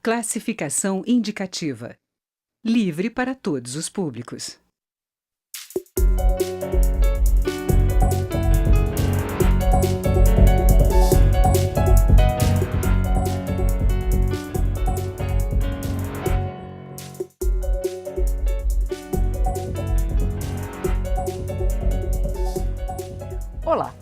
Classificação indicativa. Livre para todos os públicos. Olá!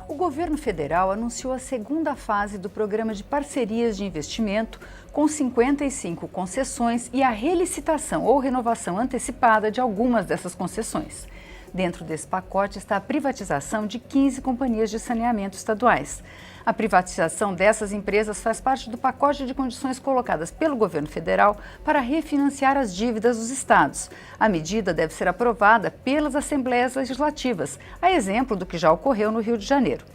O governo federal anunciou a segunda fase do programa de parcerias de investimento com 55 concessões e a relicitação ou renovação antecipada de algumas dessas concessões. Dentro desse pacote está a privatização de 15 companhias de saneamento estaduais. A privatização dessas empresas faz parte do pacote de condições colocadas pelo governo federal para refinanciar as dívidas dos estados. A medida deve ser aprovada pelas assembleias legislativas, a exemplo do que já ocorreu no Rio de Janeiro.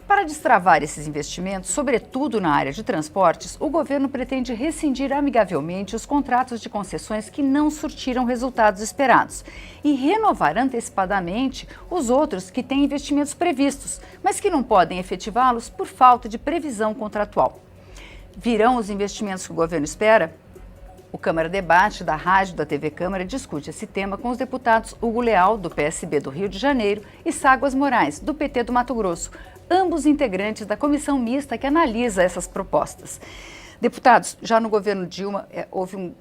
Para destravar esses investimentos, sobretudo na área de transportes, o governo pretende rescindir amigavelmente os contratos de concessões que não surtiram resultados esperados e renovar antecipadamente os outros que têm investimentos previstos, mas que não podem efetivá-los por falta de previsão contratual. Virão os investimentos que o governo espera? O Câmara Debate da Rádio da TV Câmara discute esse tema com os deputados Hugo Leal, do PSB do Rio de Janeiro, e Ságuas Moraes, do PT do Mato Grosso, ambos integrantes da comissão mista que analisa essas propostas. Deputados, já no governo Dilma houve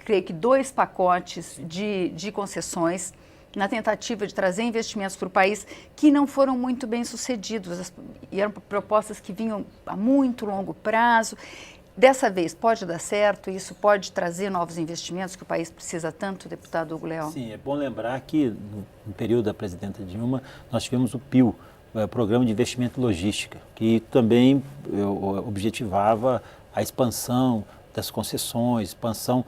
creio que 2 pacotes de concessões na tentativa de trazer investimentos para o país que não foram muito bem sucedidos e eram propostas que vinham a muito longo prazo. Dessa vez pode dar certo? Isso pode trazer novos investimentos que o país precisa tanto, deputado Hugo Leal? Sim, é bom lembrar que no período da presidenta Dilma nós tivemos o PIL, Programa de Investimento e Logística, que também objetivava a expansão das concessões, expansão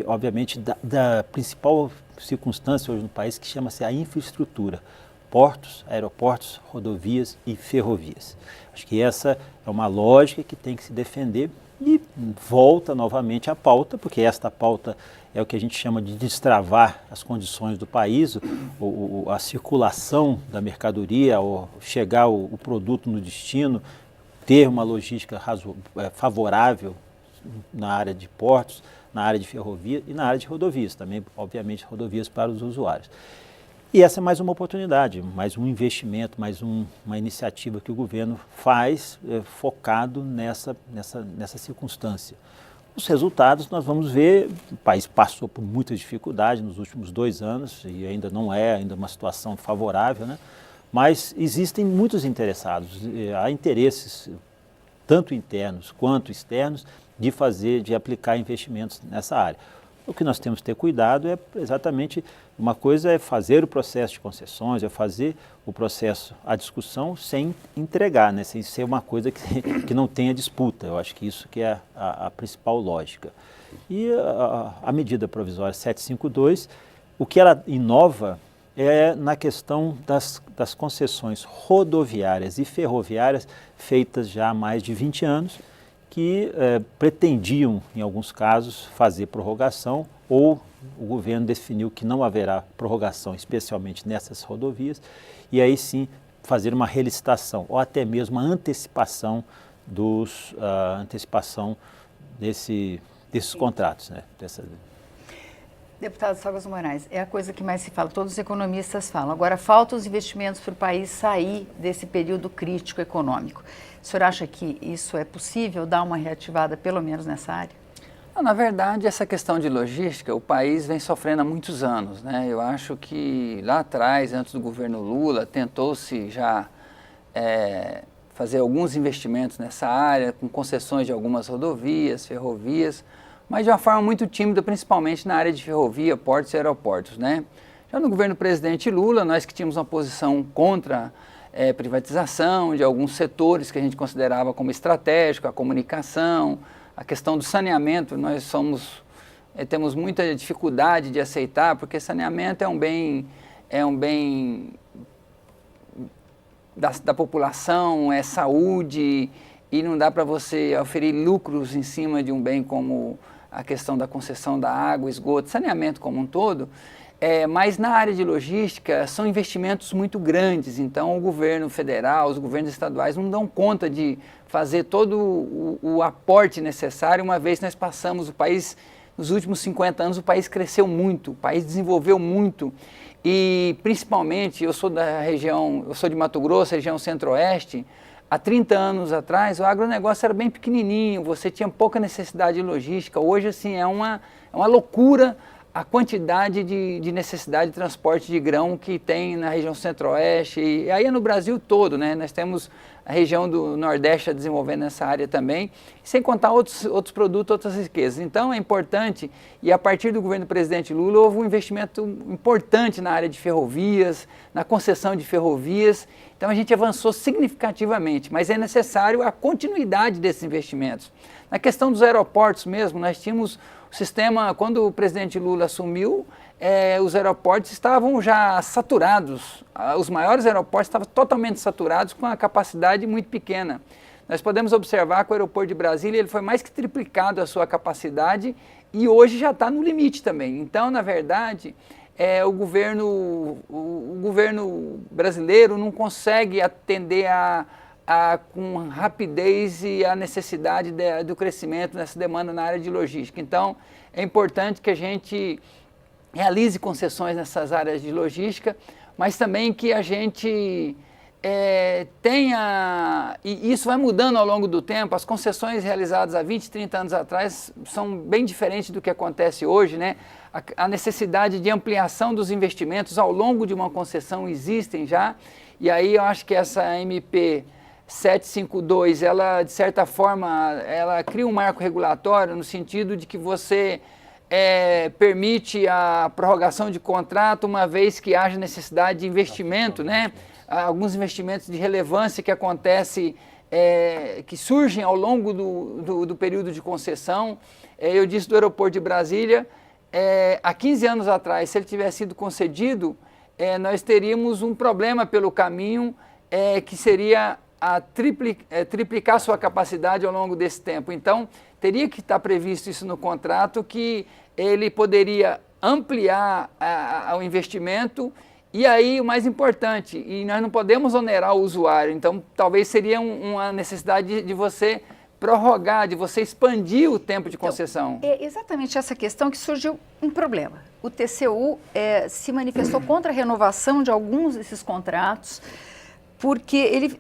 obviamente, da principal circunstância hoje no país, que chama-se a infraestrutura, portos, aeroportos, rodovias e ferrovias. Acho que essa é uma lógica que tem que se defender e volta novamente à pauta, porque esta pauta é o que a gente chama de destravar as condições do país, a circulação da mercadoria, chegar o produto no destino, ter uma logística favorável na área de portos, na área de ferrovia e na área de rodovias, também, obviamente, rodovias para os usuários. E essa é mais uma oportunidade, mais um investimento, mais uma iniciativa que o governo faz focado nessa circunstância. Os resultados nós vamos ver, o país passou por muita dificuldade nos últimos 2 anos e ainda não é uma situação favorável, né? Mas existem muitos interessados, há interesses tanto internos quanto externos de aplicar investimentos nessa área. O que nós temos que ter cuidado é exatamente, uma coisa é fazer o processo de concessões, é fazer o processo, a discussão sem entregar, né? Sem ser uma coisa que não tenha disputa. Eu acho que isso que é a principal lógica. E a medida provisória 752, o que ela inova é na questão das concessões rodoviárias e ferroviárias feitas já há mais de 20 anos, que pretendiam, em alguns casos, fazer prorrogação, ou o governo definiu que não haverá prorrogação, especialmente nessas rodovias, e aí sim fazer uma relicitação, ou até mesmo a antecipação desses contratos, né? Deputado Ságuas Moraes, é a coisa que mais se fala, todos os economistas falam. Agora, faltam os investimentos para o país sair desse período crítico econômico. O senhor acha que isso é possível, dar uma reativada pelo menos nessa área? Na verdade, essa questão de logística, o país vem sofrendo há muitos anos, né? Eu acho que lá atrás, antes do governo Lula, tentou-se já fazer alguns investimentos nessa área, com concessões de algumas rodovias, ferrovias, mas de uma forma muito tímida, principalmente na área de ferrovia, portos e aeroportos, né? Já no governo do presidente Lula, nós que tínhamos uma posição contra privatização de alguns setores que a gente considerava como estratégico, a comunicação, a questão do saneamento, nós temos muita dificuldade de aceitar, porque saneamento é um bem da população, é saúde, e não dá para você oferir lucros em cima de um bem como a questão da concessão da água, esgoto, saneamento como um todo. Mas na área de logística são investimentos muito grandes, então o governo federal, os governos estaduais não dão conta de fazer todo o aporte necessário, uma vez nós passamos o país, nos últimos 50 anos o país cresceu muito, o país desenvolveu muito e principalmente eu sou de Mato Grosso, região centro-oeste. Há 30 anos atrás, o agronegócio era bem pequenininho, você tinha pouca necessidade de logística. Hoje, assim, é uma loucura a quantidade de necessidade de transporte de grão que tem na região centro-oeste. E aí é no Brasil todo, né? Nós temos a região do Nordeste desenvolvendo nessa área também, sem contar outros produtos, outras riquezas. Então, é importante, e a partir do governo do presidente Lula, houve um investimento importante na área de ferrovias, na concessão de ferrovias. Então, a gente avançou significativamente, mas é necessário a continuidade desses investimentos. Na questão dos aeroportos mesmo, nós tínhamos o sistema, quando o presidente Lula assumiu, os aeroportos estavam já saturados, os maiores aeroportos estavam totalmente saturados com a capacidade muito pequena. Nós podemos observar que o aeroporto de Brasília ele foi mais que triplicado a sua capacidade e hoje já está no limite também. Então, na verdade, o governo brasileiro não consegue atender com rapidez e a necessidade do crescimento nessa demanda na área de logística. Então, é importante que a gente realize concessões nessas áreas de logística, mas também que a gente tenha, e isso vai mudando ao longo do tempo, as concessões realizadas há 20, 30 anos atrás são bem diferentes do que acontece hoje, né? A necessidade de ampliação dos investimentos ao longo de uma concessão existem já, e aí eu acho que essa MP 752, ela de certa forma, ela cria um marco regulatório no sentido de que você permite a prorrogação de contrato uma vez que haja necessidade de investimento, né? Alguns investimentos de relevância que acontecem, que surgem ao longo do período de concessão. Eu disse do aeroporto de Brasília, há 15 anos atrás, se ele tivesse sido concedido, nós teríamos um problema pelo caminho, que seria triplicar sua capacidade ao longo desse tempo. Então, teria que estar previsto isso no contrato, que ele poderia ampliar o investimento e aí o mais importante, e nós não podemos onerar o usuário, então talvez seria uma necessidade de você prorrogar, de você expandir o tempo de concessão. Então, é exatamente essa questão que surgiu um problema. O TCU se manifestou contra a renovação de alguns desses contratos, porque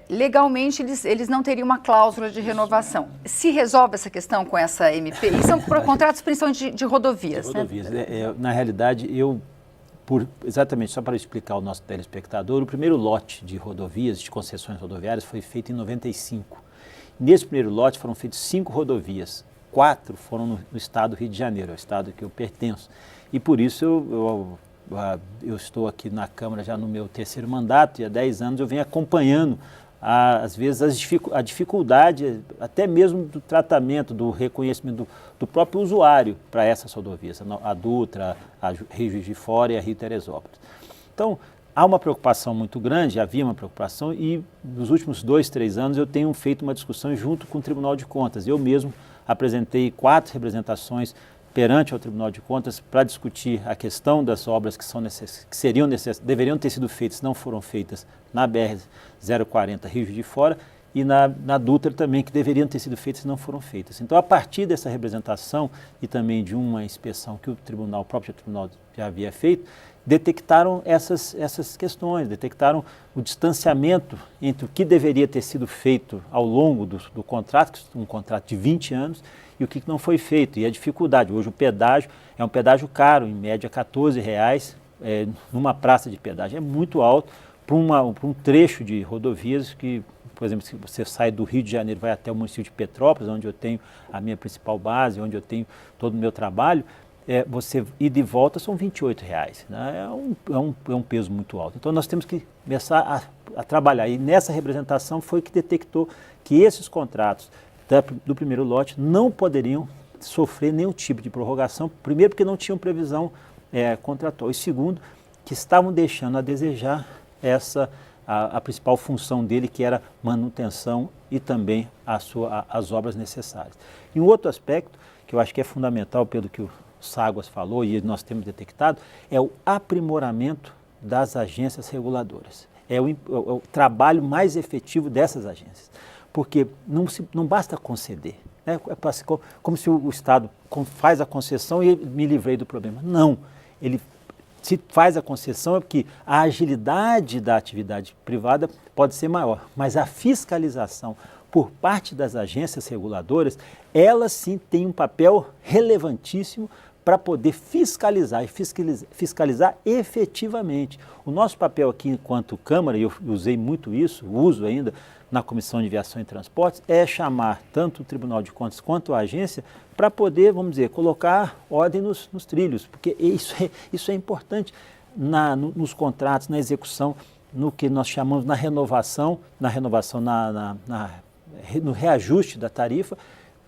legalmente eles não teriam uma cláusula de renovação. Se resolve essa questão com essa MP? E são contratos principalmente de rodovias. Rodovias. Né? Na realidade, exatamente, só para explicar ao nosso telespectador, o primeiro lote de rodovias, de concessões rodoviárias, foi feito em 95. Nesse primeiro lote foram feitas 5 rodovias, 4 foram no estado do Rio de Janeiro, é o estado que eu pertenço. E por isso eu estou aqui na Câmara já no meu 3º mandato, e há 10 anos eu venho acompanhando, às vezes, a dificuldade até mesmo do tratamento, do reconhecimento do próprio usuário para essas rodovias, a Dutra, a Rio Juiz de Fora e a Rio Teresópolis. Então, há uma preocupação muito grande, havia uma preocupação, e nos últimos 2, 3 anos eu tenho feito uma discussão junto com o Tribunal de Contas. Eu mesmo apresentei 4 representações perante ao Tribunal de Contas para discutir a questão das obras que deveriam ter sido feitas, não foram feitas na BR-040 Rio Juiz de Fora e na Dutra também, que deveriam ter sido feitas e não foram feitas. Então, a partir dessa representação e também de uma inspeção que o próprio Tribunal já havia feito, detectaram essas questões, detectaram o distanciamento entre o que deveria ter sido feito ao longo do contrato, um contrato de 20 anos, e o que não foi feito, e a dificuldade. Hoje o pedágio é um pedágio caro, em média R$14, numa praça de pedágio. É muito alto para um trecho de rodovias que, por exemplo, se você sai do Rio de Janeiro, vai até o município de Petrópolis, onde eu tenho a minha principal base, onde eu tenho todo o meu trabalho, você ir de volta são R$28, né? É um peso muito alto. Então nós temos que começar a trabalhar, e nessa representação foi que detectou que esses contratos do primeiro lote não poderiam sofrer nenhum tipo de prorrogação, primeiro porque não tinham previsão contratual, e segundo, que estavam deixando a desejar a principal função dele, que era manutenção e também as obras necessárias. E um outro aspecto que eu acho que é fundamental, pelo que o Ságuas falou e nós temos detectado, é o aprimoramento das agências reguladoras. É o trabalho mais efetivo dessas agências, porque não basta conceder, né? Como se o Estado faz a concessão e me livrei do problema. Não, ele se faz a concessão é porque a agilidade da atividade privada pode ser maior, mas a fiscalização por parte das agências reguladoras, elas sim têm um papel relevantíssimo para poder fiscalizar e fiscalizar efetivamente. O nosso papel aqui enquanto Câmara, e eu usei muito isso, uso ainda na Comissão de Viação e Transportes, é chamar tanto o Tribunal de Contas quanto a agência para poder, vamos dizer, colocar ordem nos trilhos, porque isso é importante nos contratos, na execução, no que nós chamamos na renovação, no reajuste da tarifa.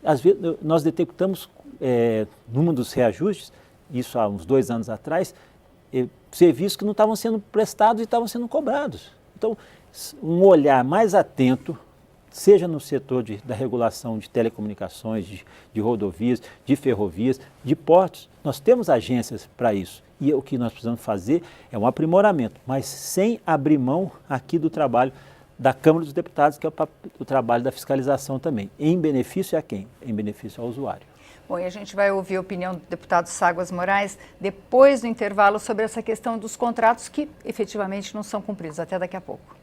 Às vezes nós detectamos, num dos reajustes, isso há uns 2 anos atrás, serviços que não estavam sendo prestados e estavam sendo cobrados. Então, um olhar mais atento, seja no setor da regulação de telecomunicações, de rodovias, de ferrovias, de portos, nós temos agências para isso. E o que nós precisamos fazer é um aprimoramento, mas sem abrir mão aqui do trabalho da Câmara dos Deputados, que é o trabalho da fiscalização também. Em benefício a quem? Em benefício ao usuário. Bom, e a gente vai ouvir a opinião do deputado Ságuas Moraes depois do intervalo sobre essa questão dos contratos que efetivamente não são cumpridos. Até daqui a pouco.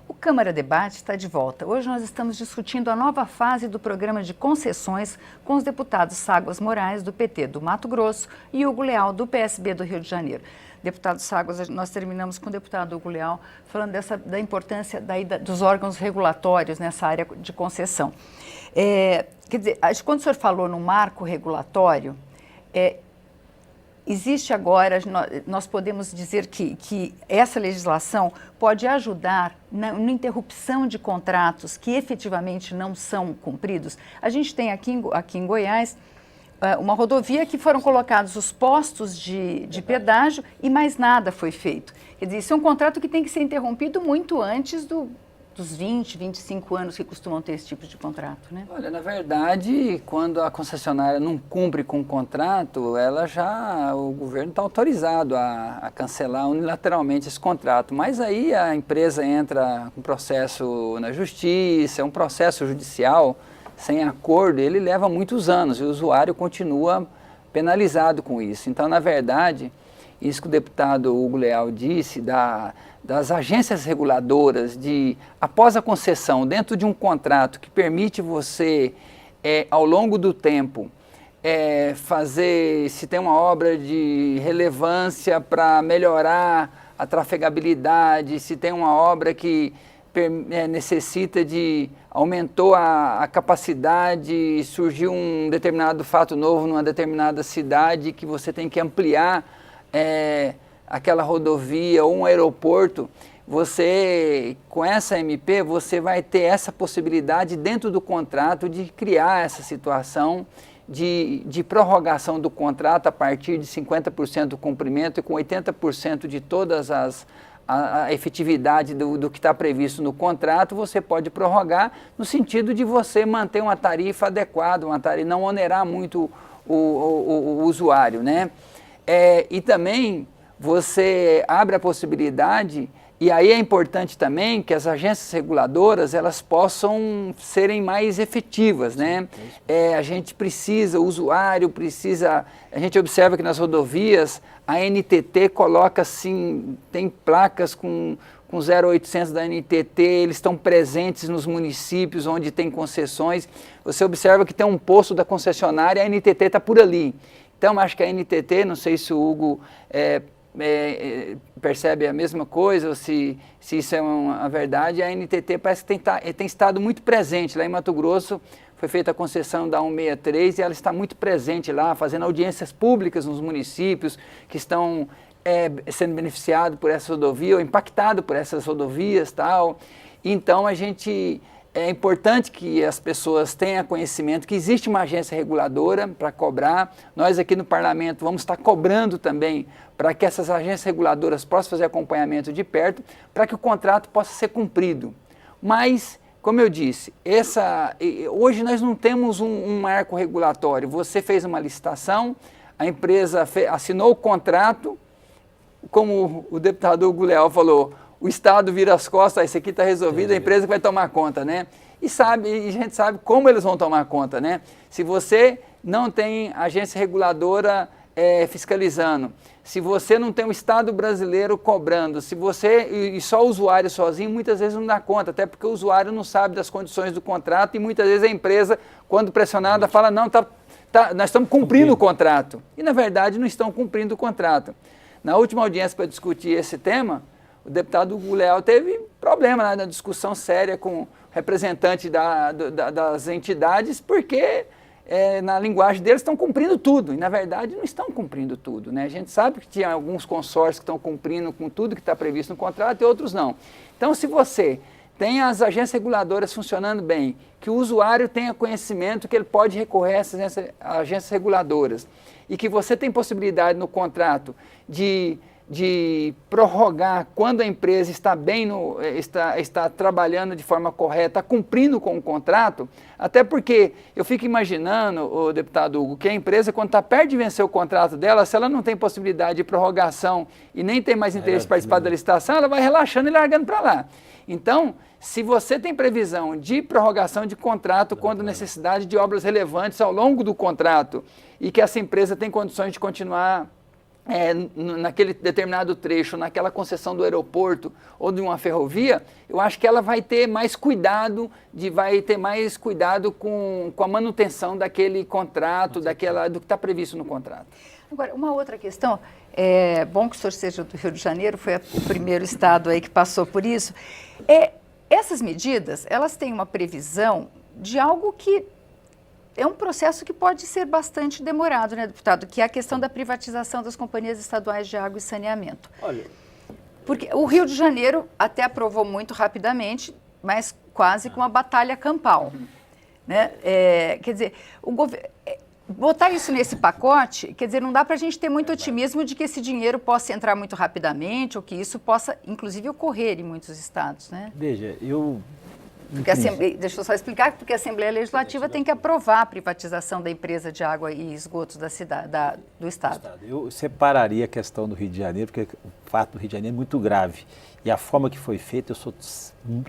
O Câmara Debate está de volta. Hoje nós estamos discutindo a nova fase do programa de concessões com os deputados Ságuas Moraes, do PT do Mato Grosso, e Hugo Leal, do PSB do Rio de Janeiro. Deputado Ságuas, nós terminamos com o deputado Hugo Leal falando da importância dos órgãos regulatórios nessa área de concessão. Quer dizer, quando o senhor falou no marco regulatório, existe agora, nós podemos dizer que essa legislação pode ajudar na interrupção de contratos que efetivamente não são cumpridos. A gente tem aqui em Goiás uma rodovia que foram colocados os postos de pedágio e mais nada foi feito. Quer dizer, isso é um contrato que tem que ser interrompido muito antes dos 20, 25 anos que costumam ter esse tipo de contrato, né? Olha, na verdade, quando a concessionária não cumpre com o contrato, o governo está autorizado a cancelar unilateralmente esse contrato. Mas aí a empresa entra com processo na justiça, é um processo judicial sem acordo, ele leva muitos anos e o usuário continua penalizado com isso. Então, na verdade, isso que o deputado Hugo Leal disse, das agências reguladoras, após a concessão, dentro de um contrato que permite você, ao longo do tempo, se tem uma obra de relevância para melhorar a trafegabilidade, se tem uma obra que necessita aumentou a capacidade, surgiu um determinado fato novo numa determinada cidade que você tem que ampliar aquela rodovia ou um aeroporto, com essa MP, você vai ter essa possibilidade dentro do contrato de criar essa situação de prorrogação do contrato a partir de 50% do cumprimento e com 80% de todas a efetividade do que está previsto no contrato, você pode prorrogar no sentido de você manter uma tarifa adequada, não onerar muito o usuário, né? E também você abre a possibilidade, e aí é importante também que as agências reguladoras elas possam serem mais efetivas, né? A gente precisa, o usuário precisa, a gente observa que nas rodovias a NTT coloca assim, tem placas com 0800 da NTT, eles estão presentes nos municípios onde tem concessões. Você observa que tem um posto da concessionária, a NTT está por ali. Então, acho que a NTT, não sei se o Hugo percebe a mesma coisa, ou se isso é uma verdade, a NTT parece que tem estado muito presente. Lá em Mato Grosso foi feita a concessão da 163 e ela está muito presente lá, fazendo audiências públicas nos municípios que estão sendo beneficiados por essa rodovia ou impactados por essas rodovias e tal. Então, a gente é importante que as pessoas tenham conhecimento que existe uma agência reguladora para cobrar. Nós aqui no Parlamento vamos estar cobrando também para que essas agências reguladoras possam fazer acompanhamento de perto, para que o contrato possa ser cumprido. Mas, como eu disse, hoje nós não temos um marco regulatório. Você fez uma licitação, a empresa assinou o contrato, como o deputado Hugo Leal falou, o Estado vira as costas, isso aqui está resolvido, a empresa que vai tomar conta, né? E a gente sabe como eles vão tomar conta, né? Se você não tem agência reguladora fiscalizando, se você não tem um Estado brasileiro cobrando, e só o usuário sozinho, muitas vezes não dá conta, até porque o usuário não sabe das condições do contrato e muitas vezes a empresa, quando pressionada, fala, não, nós estamos cumprindo o contrato. E, na verdade, não estão cumprindo o contrato. Na última audiência para discutir esse tema, o deputado Hugo Leal teve problema na discussão séria com o representante das entidades, porque na linguagem deles estão cumprindo tudo, e na verdade não estão cumprindo tudo, né? A gente sabe que tinha alguns consórcios que estão cumprindo com tudo que está previsto no contrato e outros não. Então, se você tem as agências reguladoras funcionando bem, que o usuário tenha conhecimento que ele pode recorrer a essas agências reguladoras, e que você tem possibilidade no contrato de prorrogar quando a empresa está bem, está trabalhando de forma correta, cumprindo com o contrato, até porque eu fico imaginando, o deputado Hugo, que a empresa, quando está perto de vencer o contrato dela, se ela não tem possibilidade de prorrogação e nem tem mais interesse em participar da licitação, ela vai relaxando e largando para lá. Então, se você tem previsão de prorrogação de contrato quando necessidade de obras relevantes ao longo do contrato e que essa empresa tem condições de continuar naquele determinado trecho, naquela concessão do aeroporto ou de uma ferrovia, eu acho que ela vai ter mais cuidado, com a manutenção daquele contrato, do que está previsto no contrato. Agora, uma outra questão, é bom que o senhor seja do Rio de Janeiro, foi o primeiro estado aí que passou por isso. Essas medidas, elas têm uma previsão de algo que é um processo que pode ser bastante demorado, né, deputado? Que é a questão da privatização das companhias estaduais de água e saneamento. Olha, porque o Rio de Janeiro até aprovou muito rapidamente, mas quase com uma batalha campal, né? Quer dizer, botar isso nesse pacote, quer dizer, não dá para a gente ter muito otimismo de que esse dinheiro possa entrar muito rapidamente ou que isso possa, inclusive, ocorrer em muitos estados, né? Veja, Porque deixa eu só explicar, porque a Assembleia Legislativa tem que aprovar a privatização da empresa de água e esgotos da cidade, do Estado. Eu separaria a questão do Rio de Janeiro, porque o fato do Rio de Janeiro é muito grave. E a forma que foi feita, eu sou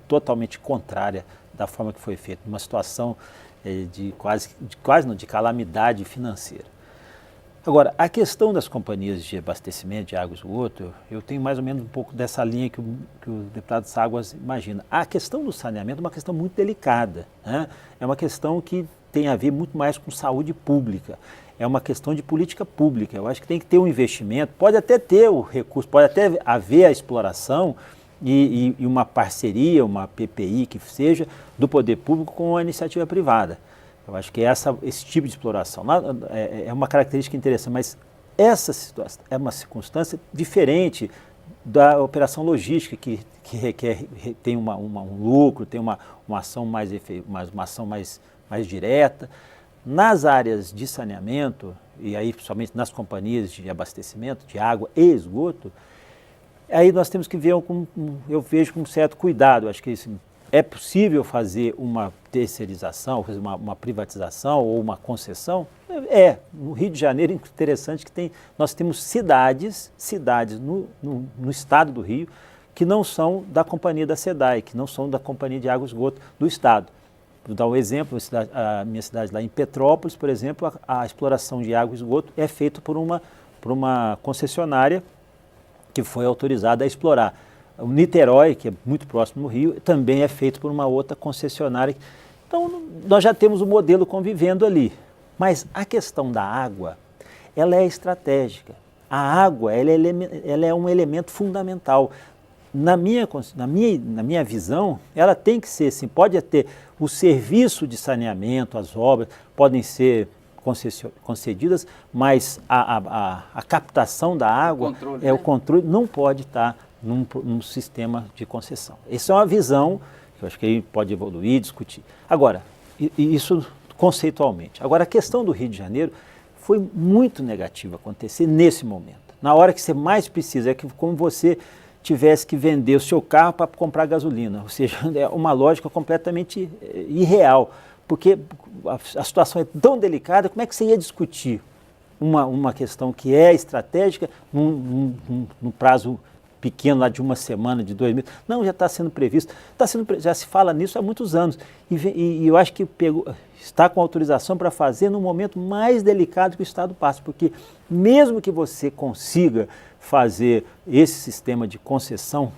totalmente contrária da forma que foi feita. Uma situação de calamidade financeira. Agora, a questão das companhias de abastecimento de água e esgoto, eu tenho mais ou menos um pouco dessa linha que o deputado Ságuas imagina. A questão do saneamento é uma questão muito delicada, né? É uma questão que tem a ver muito mais com saúde pública, é uma questão de política pública. Eu acho que tem que ter um investimento, pode até ter o recurso, pode até haver a exploração e uma parceria, uma PPI que seja, do poder público com a iniciativa privada. Eu acho que esse tipo de exploração é uma característica interessante, mas essa situação é uma circunstância diferente da operação logística, que requer, tem um lucro, tem uma ação uma ação mais direta. Nas áreas de saneamento, e aí principalmente nas companhias de abastecimento de água e esgoto, aí nós temos que ver, eu vejo com um certo cuidado. Acho que é possível fazer uma terceirização, fazer uma privatização ou uma concessão? No Rio de Janeiro é interessante que nós temos cidades no estado do Rio que não são da companhia da SEDAI, que não são da companhia de água e esgoto do estado. Vou dar um exemplo, a minha cidade lá em Petrópolis, por exemplo, a exploração de água e esgoto é feita por uma concessionária que foi autorizada a explorar. O Niterói, que é muito próximo do Rio, também é feito por uma outra concessionária. Então, nós já temos o modelo convivendo ali. Mas a questão da água, ela é estratégica. A água, ela é um elemento fundamental. Na minha visão, ela tem que ser assim, pode ter o serviço de saneamento, as obras podem ser concedidas, mas a captação da água, o controle não pode estar num sistema de concessão. Essa é uma visão Eu acho que aí pode evoluir, discutir. Agora, isso conceitualmente. Agora, a questão do Rio de Janeiro foi muito negativa acontecer nesse momento. Na hora que você mais precisa, é que como você tivesse que vender o seu carro para comprar gasolina. Ou seja, é uma lógica completamente irreal. Porque a situação é tão delicada, como é que você ia discutir uma questão que é estratégica num prazo pequeno, lá de uma semana, de 2 meses? Não, já está sendo previsto. Já se fala nisso há muitos anos. E eu acho que está com autorização para fazer no momento mais delicado que o Estado passa. Porque mesmo que você consiga fazer esse sistema de concessão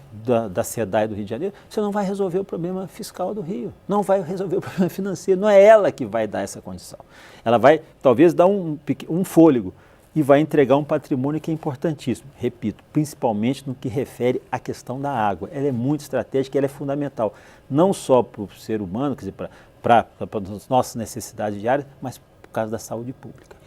da SEDAI do Rio de Janeiro, você não vai resolver o problema fiscal do Rio, não vai resolver o problema financeiro, não é ela que vai dar essa condição. Ela vai talvez dar um fôlego e vai entregar um patrimônio que é importantíssimo, repito, principalmente no que refere à questão da água. Ela é muito estratégica, ela é fundamental, não só para o ser humano, quer dizer, para as nossas necessidades diárias, mas por causa da saúde pública.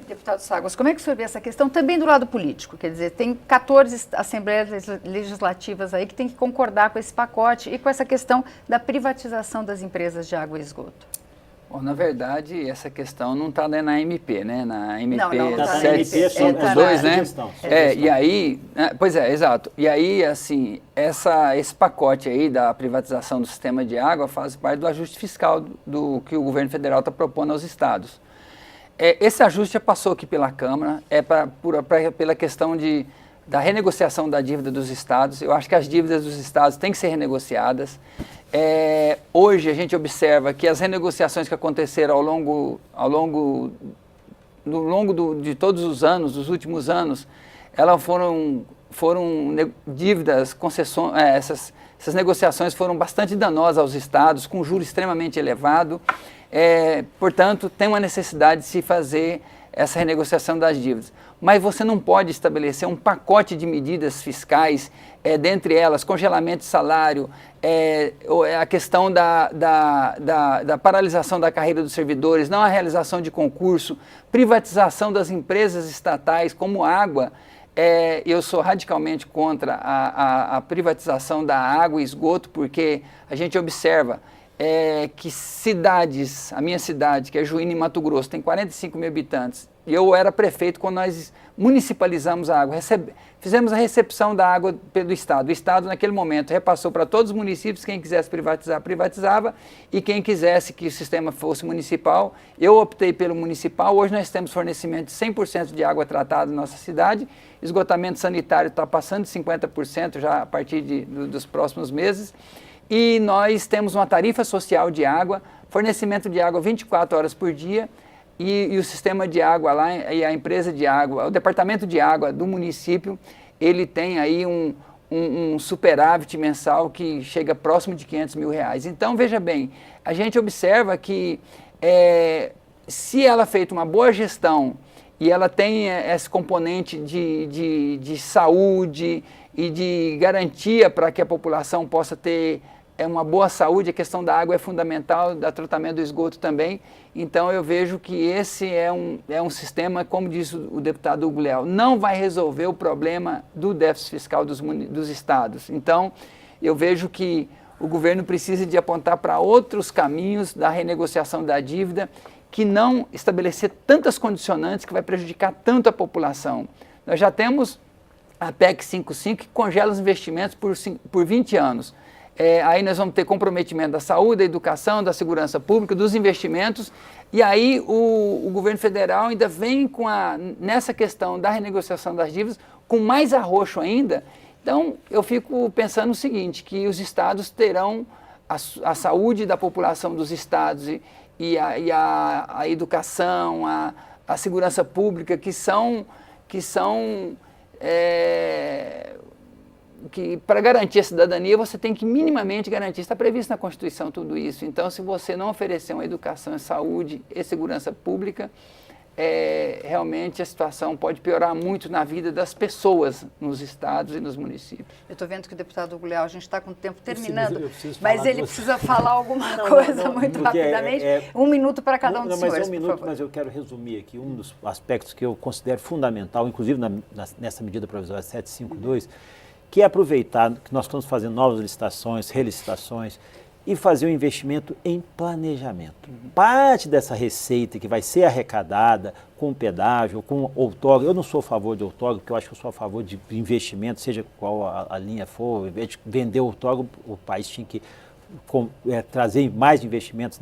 Deputado Saguas, como é que o senhor vê essa questão também do lado político? Quer dizer, tem 14 assembleias legislativas aí que tem que concordar com esse pacote e com essa questão da privatização das empresas de água e esgoto. Bom, na verdade, essa questão não está na MP, né? Na MP não tá 752, né? E aí, pois é, exato. E aí, assim, esse pacote aí da privatização do sistema de água faz parte do ajuste fiscal do que o governo federal está propondo aos estados. Esse ajuste já passou aqui pela Câmara, pela questão da renegociação da dívida dos estados. Eu acho que as dívidas dos estados têm que ser renegociadas. Hoje a gente observa que as renegociações que aconteceram ao longo de todos os anos, dos últimos anos, elas foram dívidas, concessões, essas negociações foram bastante danosas aos estados, com juros extremamente elevado. Portanto, tem uma necessidade de se fazer essa renegociação das dívidas. Mas você não pode estabelecer um pacote de medidas fiscais, dentre elas congelamento de salário, a questão da paralisação da carreira dos servidores, não a realização de concurso, privatização das empresas estatais como água. Eu sou radicalmente contra a privatização da água e esgoto, porque a gente observa que cidades, a minha cidade, que é Juína, em Mato Grosso, tem 45 mil habitantes, e eu era prefeito quando nós municipalizamos a água, fizemos a recepção da água pelo Estado. O Estado, naquele momento, repassou para todos os municípios, quem quisesse privatizar, privatizava, e quem quisesse que o sistema fosse municipal, eu optei pelo municipal. Hoje nós temos fornecimento de 100% de água tratada na nossa cidade, esgotamento sanitário está passando de 50% já a partir dos próximos meses, e nós temos uma tarifa social de água, fornecimento de água 24 horas por dia, e o sistema de água lá, e a empresa de água, o departamento de água do município, ele tem aí um superávit mensal que chega próximo de R$500 mil. Então, veja bem, a gente observa que se ela é feita uma boa gestão e ela tem esse componente de saúde e de garantia para que a população possa ter uma boa saúde, a questão da água é fundamental, do tratamento do esgoto também. Então eu vejo que esse é um sistema, como disse o deputado Hugo Leal, não vai resolver o problema do déficit fiscal dos estados. Então eu vejo que o governo precisa de apontar para outros caminhos da renegociação da dívida, que não estabelecer tantas condicionantes que vai prejudicar tanto a população. Nós já temos a PEC 55 que congela os investimentos por 20 anos. Aí nós vamos ter comprometimento da saúde, da educação, da segurança pública, dos investimentos, e aí o governo federal ainda vem nessa questão da renegociação das dívidas com mais arroxo ainda. Então eu fico pensando o seguinte, que os estados terão a saúde da população dos estados e a educação, a segurança pública, que para garantir a cidadania você tem que minimamente garantir, está previsto na Constituição tudo isso. Então, se você não oferecer uma educação, saúde e segurança pública, realmente a situação pode piorar muito na vida das pessoas nos estados e nos municípios. Eu estou vendo que o deputado Hugo Leal, a gente está com o tempo terminando, mas ele precisa falar alguma coisa muito rapidamente. 1 minuto para cada um dos senhores, por favor. Mas eu quero resumir aqui um dos aspectos que eu considero fundamental, inclusive nessa medida provisória 752, que é aproveitar que nós estamos fazendo novas licitações, relicitações, e fazer um investimento em planejamento. Parte dessa receita que vai ser arrecadada com pedágio, com outorga, eu não sou a favor de outorga, porque eu acho que eu sou a favor de investimento, seja qual a linha for, ao invés de vender outorga, o país tinha que trazer mais investimentos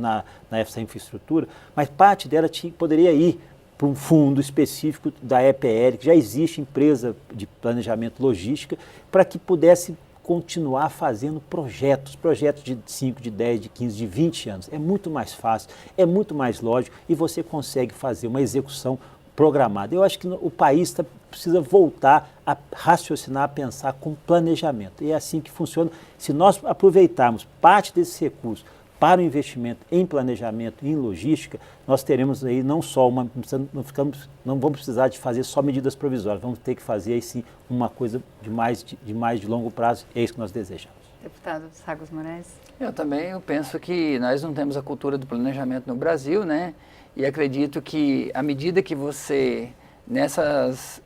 nessa infraestrutura, mas parte dela poderia ir para um fundo específico da EPL, que já existe empresa de planejamento logística, para que pudesse continuar fazendo projetos de 5, de 10, de 15, de 20 anos. É muito mais fácil, é muito mais lógico e você consegue fazer uma execução programada. Eu acho que o país precisa voltar a raciocinar, a pensar com planejamento. E é assim que funciona. Se nós aproveitarmos parte desses recursos para o investimento em planejamento e em logística, nós teremos aí não só não vamos precisar de fazer só medidas provisórias, vamos ter que fazer aí sim uma coisa de mais de longo prazo, é isso que nós desejamos. Deputado Sagos Moraes. Eu penso que nós não temos a cultura do planejamento no Brasil, né? E acredito que à medida que você, nessas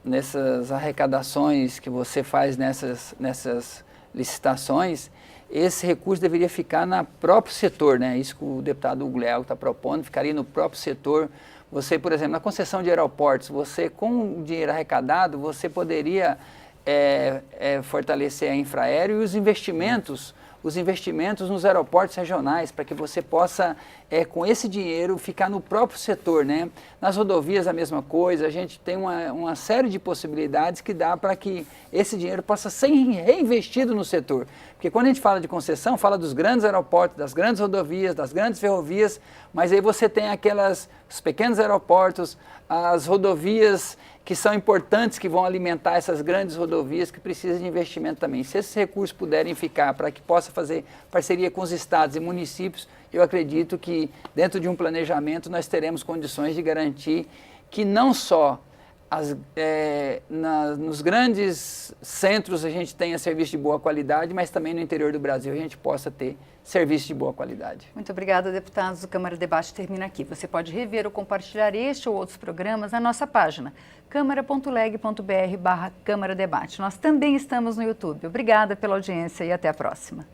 arrecadações que você faz nessas licitações, esse recurso deveria ficar no próprio setor, né? Isso que o deputado Hugo Leal está propondo, ficaria no próprio setor. Você, por exemplo, na concessão de aeroportos, você com o dinheiro arrecadado, você poderia fortalecer a infraero e os investimentos nos aeroportos regionais, para que você possa, com esse dinheiro, ficar no próprio setor, né? Nas rodovias a mesma coisa, a gente tem uma série de possibilidades que dá para que esse dinheiro possa ser reinvestido no setor. Porque quando a gente fala de concessão, fala dos grandes aeroportos, das grandes rodovias, das grandes ferrovias, mas aí você tem os pequenos aeroportos, as rodovias que são importantes, que vão alimentar essas grandes rodovias que precisam de investimento também. Se esses recursos puderem ficar para que possa fazer parceria com os estados e municípios, eu acredito que dentro de um planejamento nós teremos condições de garantir que não só nos grandes centros a gente tenha serviço de boa qualidade, mas também no interior do Brasil a gente possa ter serviço de boa qualidade. Muito obrigada, deputados. O Câmara Debate termina aqui. Você pode rever ou compartilhar este ou outros programas na nossa página câmara.leg.br/Câmara Debate. Nós também estamos no YouTube. Obrigada pela audiência e até a próxima.